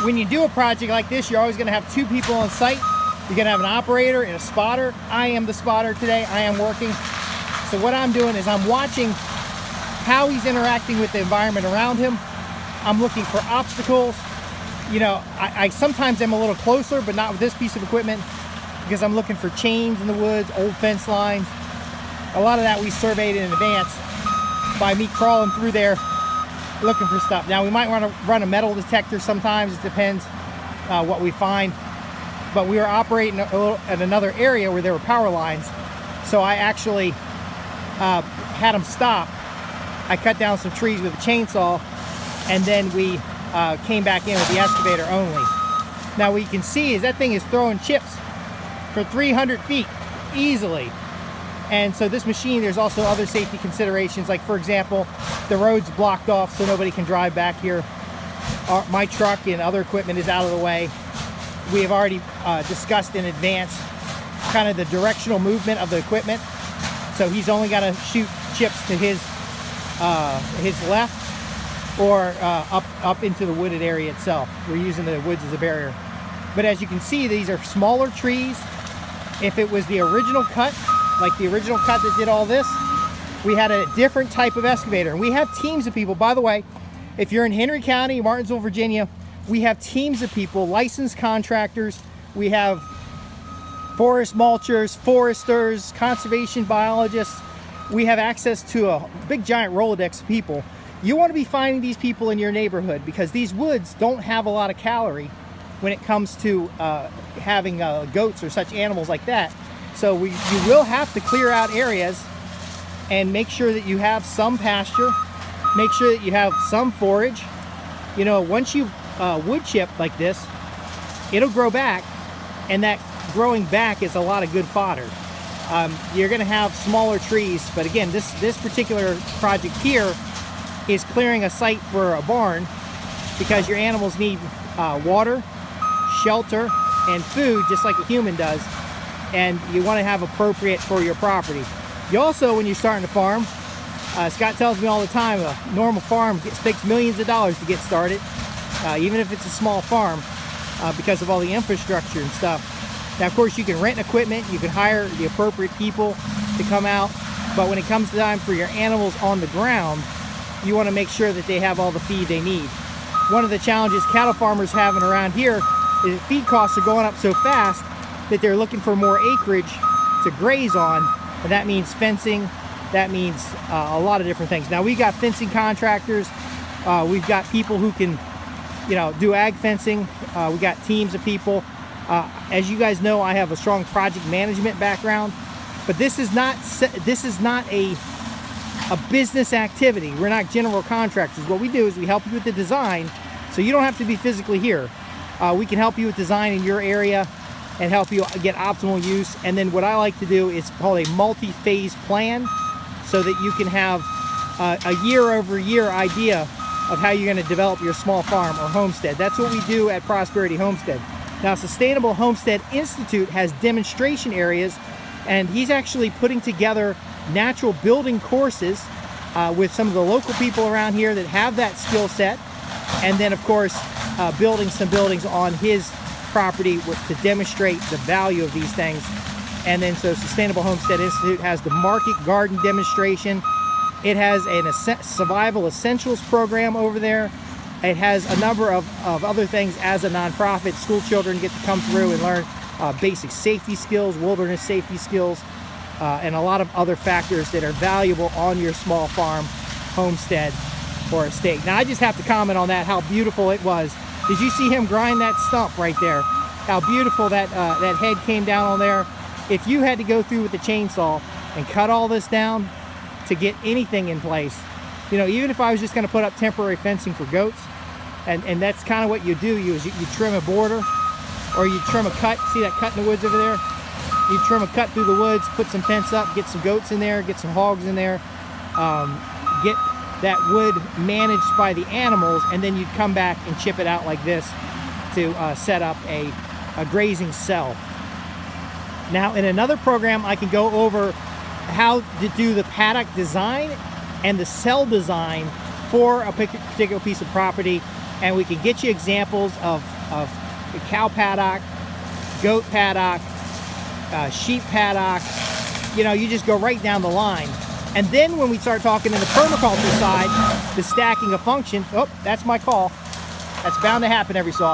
when you do a project like this, you're always going to have two people on site. You're going to have an operator and a spotter. I am the spotter today. I am working. So what I'm doing is I'm watching how he's interacting with the environment around him. I'm looking for obstacles. You know, I sometimes am a little closer, but not with this piece of equipment, because I'm looking for chains in the woods, old fence lines. A lot of that we surveyed in advance by me crawling through there looking for stuff. Now we might want to run a metal detector sometimes. It depends what we find. But we were operating at another area where there were power lines. So I actually had them stop. I cut down some trees with a chainsaw, and then we came back in with the excavator only. Now what you can see is that thing is throwing chips for 300 feet easily. And so this machine, there's also other safety considerations, like for example, the road's blocked off so nobody can drive back here. My truck and other equipment is out of the way. We have already discussed in advance kind of the directional movement of the equipment. So he's only got to shoot chips to his left or up into the wooded area itself. We're using the woods as a barrier. But as you can see, these are smaller trees. If it was the original cut, like the original cut that did all this, we had a different type of excavator. And we have teams of people, by the way, if you're in Henry County, Martinsville, Virginia, we have teams of people, licensed contractors. We have forest mulchers, foresters, conservation biologists. We have access to a big giant Rolodex of people. You want to be finding these people in your neighborhood, because these woods don't have a lot of calorie when it comes to having goats or such animals like that. So you will have to clear out areas and make sure that you have some pasture, make sure that you have some forage. You know, once you wood chip like this, it'll grow back, and that growing back is a lot of good fodder. You're going to have smaller trees, but again, this particular project here is clearing a site for a barn, because your animals need water, shelter, and food just like a human does, and you want to have appropriate for your property. You also, when you're starting to farm, Scott tells me all the time, a normal farm takes millions of dollars to get started, even if it's a small farm, because of all the infrastructure and stuff. Now, of course, you can rent equipment, you can hire the appropriate people to come out, but when it comes to time for your animals on the ground, you want to make sure that they have all the feed they need. One of the challenges cattle farmers having around here is that feed costs are going up so fast that they're looking for more acreage to graze on, and that means fencing, that means a lot of different things. Now, we got fencing contractors, we've got people who can, you know, do ag fencing, we got teams of people. As you guys know, I have a strong project management background, but this is not a business activity. We're not general contractors. What we do is we help you with the design, so you don't have to be physically here. We can help you with design in your area and help you get optimal use. And then what I like to do is called a multi-phase plan, so that you can have a year-over-year idea of how you're going to develop your small farm or homestead. That's what we do at Prosperity Homestead. Now, Sustainable Homestead Institute has demonstration areas, and he's actually putting together natural building courses with some of the local people around here that have that skill set, and then of course building some buildings on his property to demonstrate the value of these things. And then so Sustainable Homestead Institute has the market garden demonstration. It has a survival essentials program over there. It has a number of other things as a nonprofit. School children get to come through and learn basic safety skills, wilderness safety skills, and a lot of other factors that are valuable on your small farm, homestead, or estate. Now, I just have to comment on that, how beautiful it was. Did you see him grind that stump right there? How beautiful that head came down on there. If you had to go through with the chainsaw and cut all this down to get anything in place, you know, even if I was just going to put up temporary fencing for goats, and that's kind of what you do, you trim a border, or you trim a cut. See that cut in the woods over there? You trim a cut through the woods, put some fence up, get some goats in there, get some hogs in there, get that wood managed by the animals, and then you'd come back and chip it out like this to set up a grazing cell. Now, in another program, I can go over how to do the paddock design and the cell design for a particular piece of property. and we can get you examples of the cow paddock, goat paddock, sheep paddock. You know, you just go right down the line. And then when we start talking in the permaculture side, the stacking of function, oh, that's my call. That's bound to happen every so often.